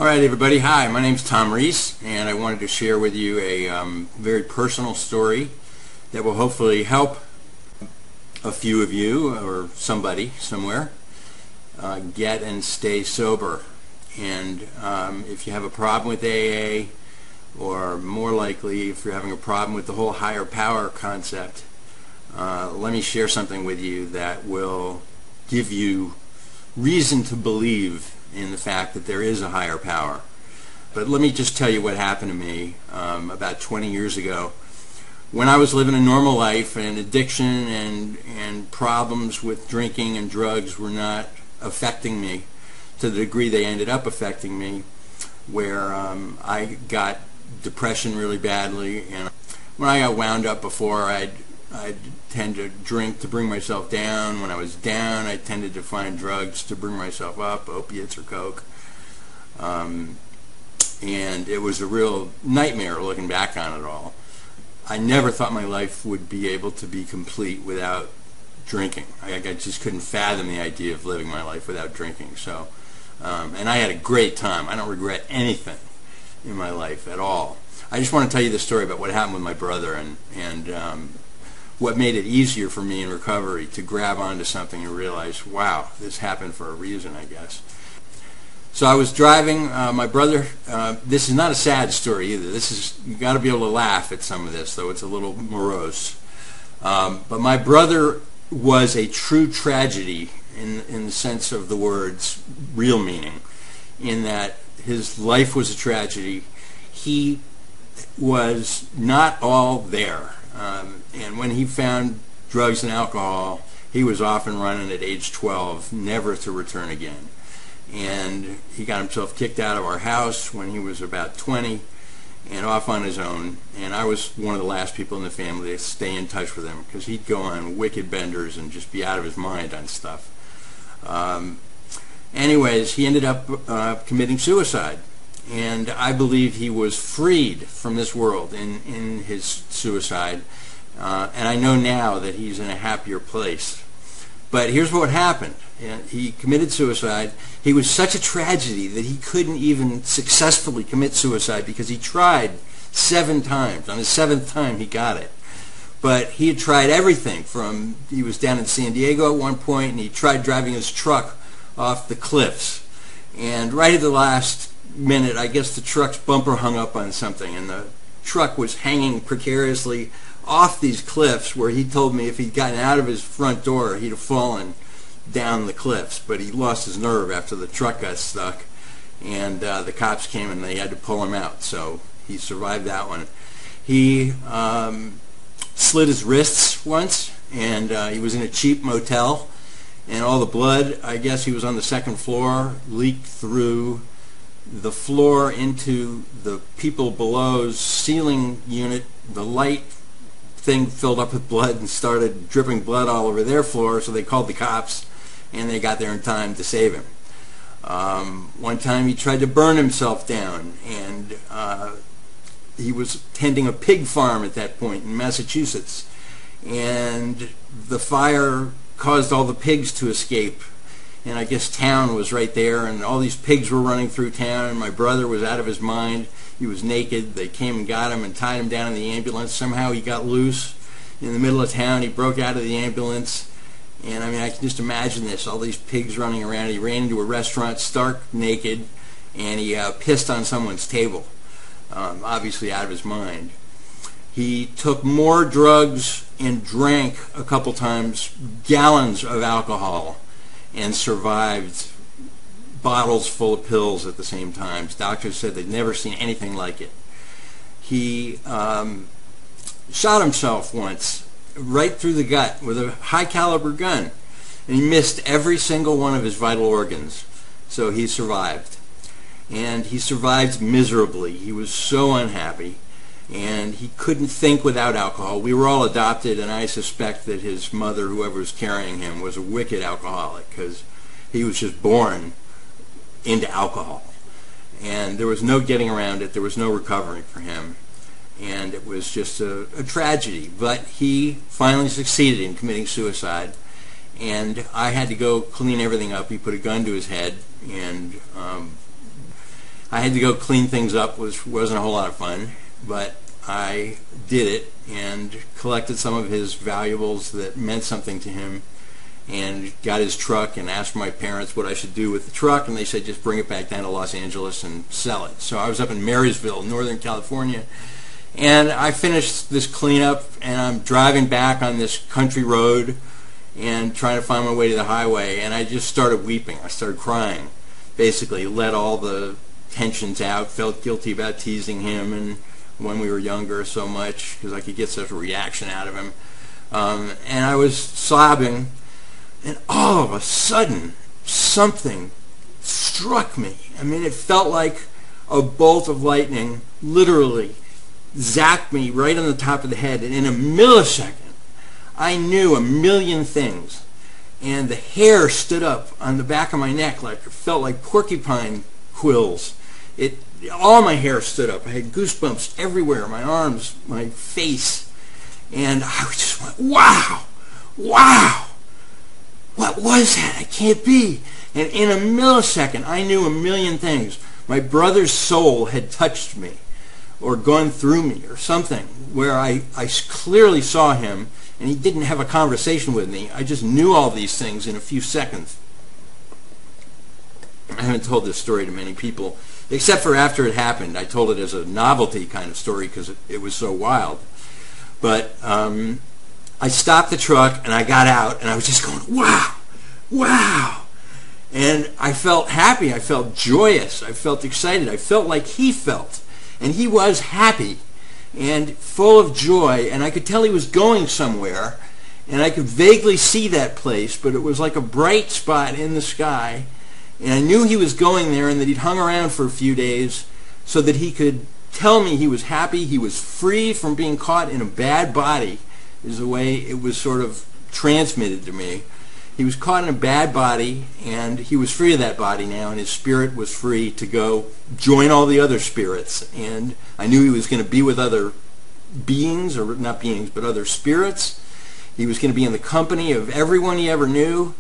All right, everybody. Hi, my name's Tom Reese, and I wanted to share with you a very personal story that will hopefully help a few of you or somebody somewhere get and stay sober. And if you have a problem with AA, or more likely if you're having a problem with the whole higher power concept, let me share something with you that will give you reason to believe in the fact that there is a higher power. But let me just tell you what happened to me about 20 years ago when I was living a normal life, and addiction and problems with drinking and drugs were not affecting me to the degree they ended up affecting me, where I got depression really badly, and when I got wound up before, I'd tend to drink to bring myself down. When I was down, I tended to find drugs to bring myself up, opiates or coke. And it was a real nightmare looking back on it all. I never thought my life would be able to be complete without drinking. I just couldn't fathom the idea of living my life without drinking. So, and I had a great time. I don't regret anything in my life at all. I just want to tell you the story about what happened with my brother and what made it easier for me in recovery to grab onto something and realize, wow, this happened for a reason, I guess. So I was driving, my brother, this is not a sad story either. This is, you got to be able to laugh at some of this, though it's a little morose. But my brother was a true tragedy in the sense of the word's real meaning, in that his life was a tragedy. He was not all there. And when he found drugs and alcohol, he was off and running at age 12, never to return again. And he got himself kicked out of our house when he was about 20 and off on his own. And I was one of the last people in the family to stay in touch with him, because he'd go on wicked benders and just be out of his mind on stuff. Anyways, he ended up committing suicide. And I believe he was freed from this world in his suicide. And I know now that he's in a happier place. But here's what happened. He committed suicide. He was such a tragedy that he couldn't even successfully commit suicide, because he tried 7 times. On his 7th time, he got it. But he had tried everything from, he was down in San Diego at one point, and he tried driving his truck off the cliffs. And right at the last minute, I guess the truck's bumper hung up on something, and the truck was hanging precariously off these cliffs, where he told me if he'd gotten out of his front door, he'd have fallen down the cliffs. But he lost his nerve after the truck got stuck, and the cops came and they had to pull him out. So he survived that one. He slit his wrists once, and he was in a cheap motel, and all the blood, I guess he was on the 2nd floor, leaked through the floor into the people below's ceiling unit. The light thing filled up with blood and started dripping blood all over their floor, so they called the cops, and they got there in time to save him. One time he tried to burn himself down, and he was tending a pig farm at that point in Massachusetts, and the fire caused all the pigs to escape. And I guess town was right there, and all these pigs were running through town, and my brother was out of his mind. He was naked. They came and got him and tied him down in the ambulance. Somehow he got loose in the middle of town. He broke out of the ambulance. And I mean, I can just imagine this, all these pigs running around. He ran into a restaurant stark naked, and he pissed on someone's table, obviously out of his mind. He took more drugs and drank a couple times gallons of alcohol, and survived bottles full of pills at the same time. Doctors said they'd never seen anything like it. He shot himself once, right through the gut, with a high-caliber gun, and he missed every single one of his vital organs. So he survived. And he survived miserably. He was so unhappy, and he couldn't think without alcohol. We were all adopted, and I suspect that his mother, whoever was carrying him, was a wicked alcoholic, because he was just born into alcohol. And there was no getting around it. There was no recovering for him. And it was just a tragedy. But he finally succeeded in committing suicide, and I had to go clean everything up. He put a gun to his head and I had to go clean things up, which wasn't a whole lot of fun, but I did it and collected some of his valuables that meant something to him, and got his truck and asked my parents what I should do with the truck, and they said just bring it back down to Los Angeles and sell it. So I was up in Marysville, Northern California, and I finished this cleanup, and I'm driving back on this country road and trying to find my way to the highway, and I just started weeping. I started crying, basically let all the tensions out, felt guilty about teasing him and when we were younger so much because I could get such a reaction out of him. And I was sobbing, and all of a sudden something struck me. I mean, it felt like a bolt of lightning literally zapped me right on the top of the head, and in a millisecond I knew a million things, and the hair stood up on the back of my neck like it felt like porcupine quills. All my hair stood up. I had goosebumps everywhere, my arms, my face, and I just went, wow, wow, what was that? It can't be. And in a millisecond, I knew a million things. My brother's soul had touched me or gone through me or something where I clearly saw him, and he didn't have a conversation with me. I just knew all these things in a few seconds. I haven't told this story to many people, except for after it happened. I told it as a novelty kind of story because it was so wild. But I stopped the truck and I got out and I was just going, wow, wow. And I felt happy. I felt joyous. I felt excited. I felt like he felt. And he was happy and full of joy. And I could tell he was going somewhere. And I could vaguely see that place, but it was like a bright spot in the sky. And I knew he was going there and that he'd hung around for a few days so that he could tell me he was happy, he was free from being caught in a bad body, is the way it was sort of transmitted to me. He was caught in a bad body, and he was free of that body now, and his spirit was free to go join all the other spirits. And I knew he was going to be with other beings, or not beings, but other spirits. He was going to be in the company of everyone he ever knew,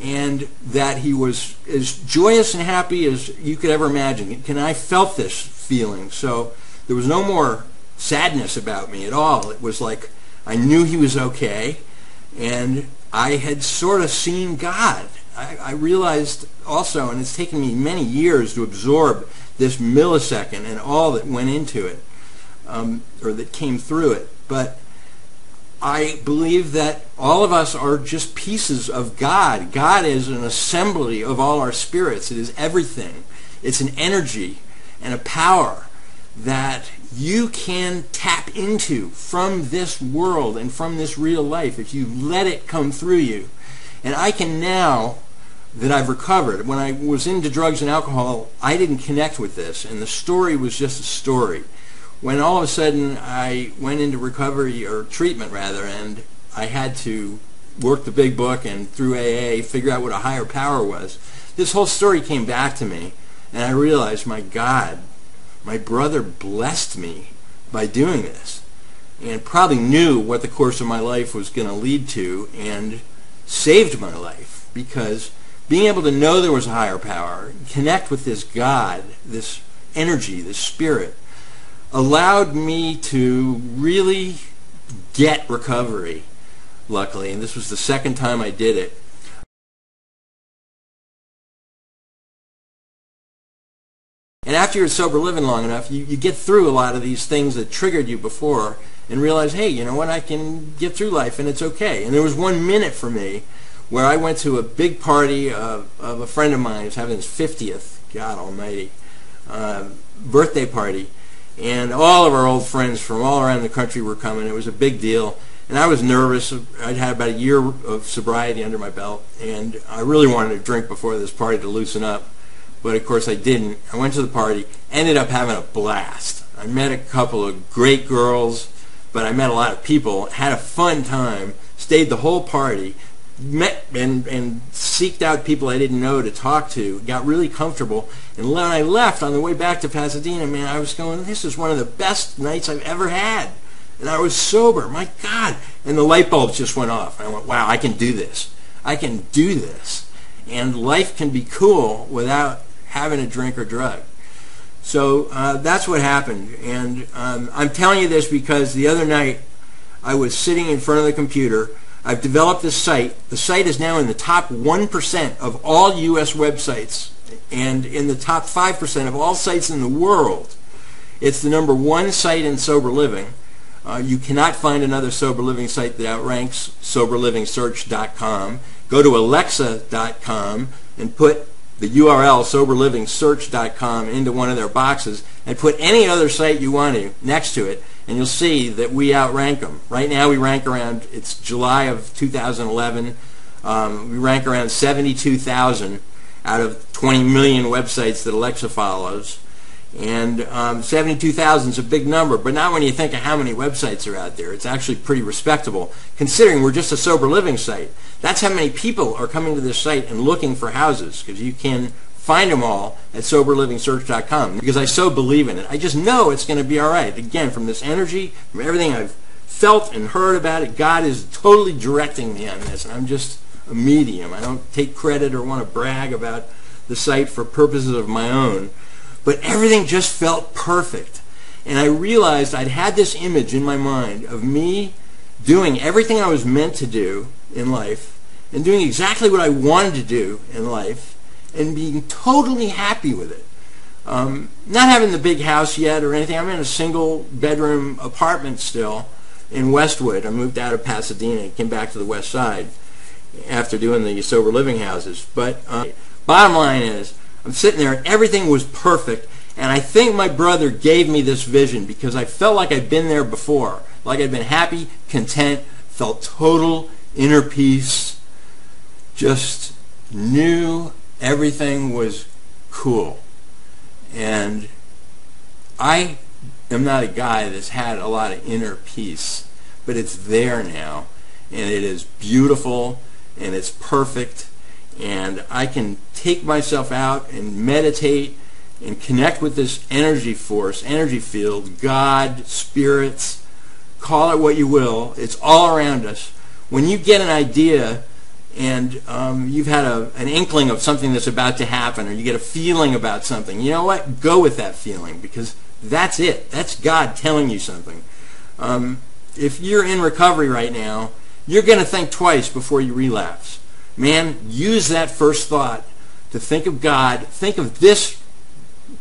and that he was as joyous and happy as you could ever imagine. And I felt this feeling. So there was no more sadness about me at all. It was like I knew he was okay, and I had sort of seen God. I realized also, and it's taken me many years to absorb this millisecond and all that went into it, or that came through it, but I believe that all of us are just pieces of God. God is an assembly of all our spirits. It is everything. It's an energy and a power that you can tap into from this world and from this real life if you let it come through you. And I can now that I've recovered. When I was into drugs and alcohol, I didn't connect with this, and the story was just a story. When all of a sudden I went into recovery, or treatment rather, and I had to work the big book and through AA figure out what a higher power was, this whole story came back to me, and I realized, my God, my brother blessed me by doing this, and probably knew what the course of my life was going to lead to, and saved my life, because being able to know there was a higher power, connect with this God, this energy, this spirit, allowed me to really get recovery, luckily, and this was the second time I did it. And after you're sober living long enough, you get through a lot of these things that triggered you before and realize, hey, you know what, I can get through life and it's okay. And there was 1 minute for me where I went to a big party of a friend of mine who was having his 50th, God almighty, birthday party. And all of our old friends from all around the country were coming. It was a big deal. And I was nervous. I'd had about a year of sobriety under my belt, and I really wanted to drink before this party to loosen up. But of course I didn't. I went to the party, ended up having a blast. I met a couple of great girls, but I met a lot of people, had a fun time, stayed the whole party, met and seeked out people I didn't know to talk to, got really comfortable, and when I left on the way back to Pasadena, man, I was going, this is one of the best nights I've ever had, and I was sober, my God, and the light bulbs just went off. I went, wow, I can do this. I can do this, and life can be cool without having a drink or drug. So that's what happened. And I'm telling you this because the other night I was sitting in front of the computer. I've developed this site. The site is now in the top 1% of all U.S. websites and in the top 5% of all sites in the world. It's the #1 site in sober living. You cannot find another sober living site that outranks soberlivingsearch.com. Go to alexa.com and put the URL soberlivingsearch.com into one of their boxes and put any other site you want to next to it, and you'll see that we outrank them. Right now we rank around, it's July of 2011, we rank around 72,000 out of 20 million websites that Alexa follows. And 72,000 is a big number, but not when you think of how many websites are out there. It's actually pretty respectable, considering we're just a sober living site. That's how many people are coming to this site and looking for houses, because you can find them all at soberlivingsearch.com, because I so believe in it. I just know it's going to be all right. Again, from this energy, from everything I've felt and heard about it, God is totally directing me on this, and I'm just a medium. I don't take credit or want to brag about the site for purposes of my own. But everything just felt perfect. And I realized I'd had this image in my mind of me doing everything I was meant to do in life and doing exactly what I wanted to do in life and being totally happy with it. Not having the big house yet or anything. I'm in a single bedroom apartment still in Westwood. I moved out of Pasadena, came back to the West Side after doing the sober living houses. But bottom line is, I'm sitting there and everything was perfect, and I think my brother gave me this vision because I felt like I'd been there before, like I'd been happy, content, felt total inner peace, just knew everything was cool. And I am not a guy that's had a lot of inner peace, but it's there now, and it is beautiful, and it's perfect. And I can take myself out and meditate and connect with this energy force, energy field, God, spirits, call it what you will. It's all around us. When you get an idea and you've had an inkling of something that's about to happen, or you get a feeling about something, you know what? Go with that feeling, because that's it. That's God telling you something. If you're in recovery right now, you're going to think twice before you relapse. Man, use that first thought to think of God. Think of this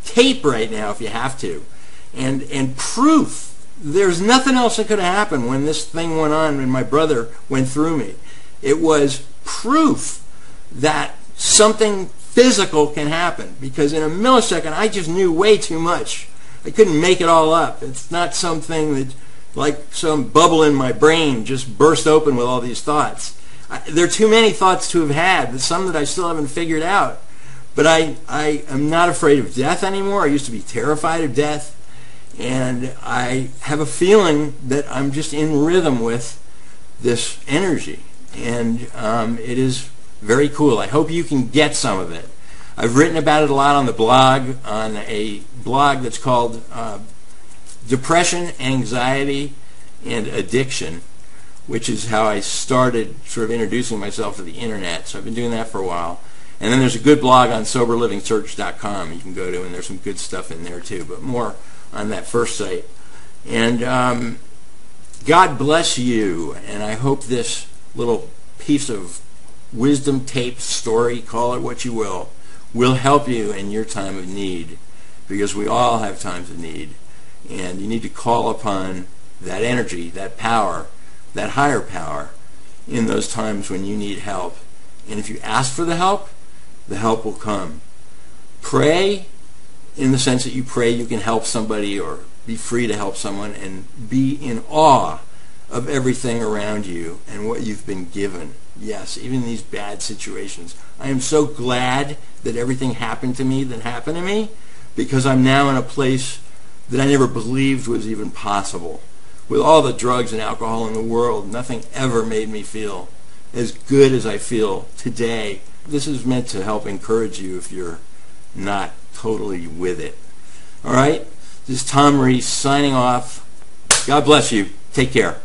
tape right now if you have to. And proof. There's nothing else that could have happened when this thing went on and my brother went through me. It was proof that something physical can happen. Because in a millisecond, I just knew way too much. I couldn't make it all up. It's not something that, like some bubble in my brain, just burst open with all these thoughts. There are too many thoughts to have had, but some that I still haven't figured out. But I am not afraid of death anymore. I used to be terrified of death. And I have a feeling that I'm just in rhythm with this energy. And it is very cool. I hope you can get some of it. I've written about it a lot on the blog, on a blog that's called Depression, Anxiety, and Addiction, which is how I started sort of introducing myself to the internet. So I've been doing that for a while. And then there's a good blog on soberlivingsearch.com you can go to, and there's some good stuff in there too, but more on that first site. And God bless you, and I hope this little piece of wisdom tape story, call it what you will help you in your time of need, because we all have times of need. And you need to call upon that energy, that power, that higher power in those times when you need help. And if you ask for the help will come. Pray in the sense that you pray you can help somebody or be free to help someone, and be in awe of everything around you and what you've been given. Yes, even in these bad situations. I am so glad that everything happened to me that happened to me, because I'm now in a place that I never believed was even possible. With all the drugs and alcohol in the world, nothing ever made me feel as good as I feel today. This is meant to help encourage you if you're not totally with it. All right? This is Tom Reese signing off. God bless you. Take care.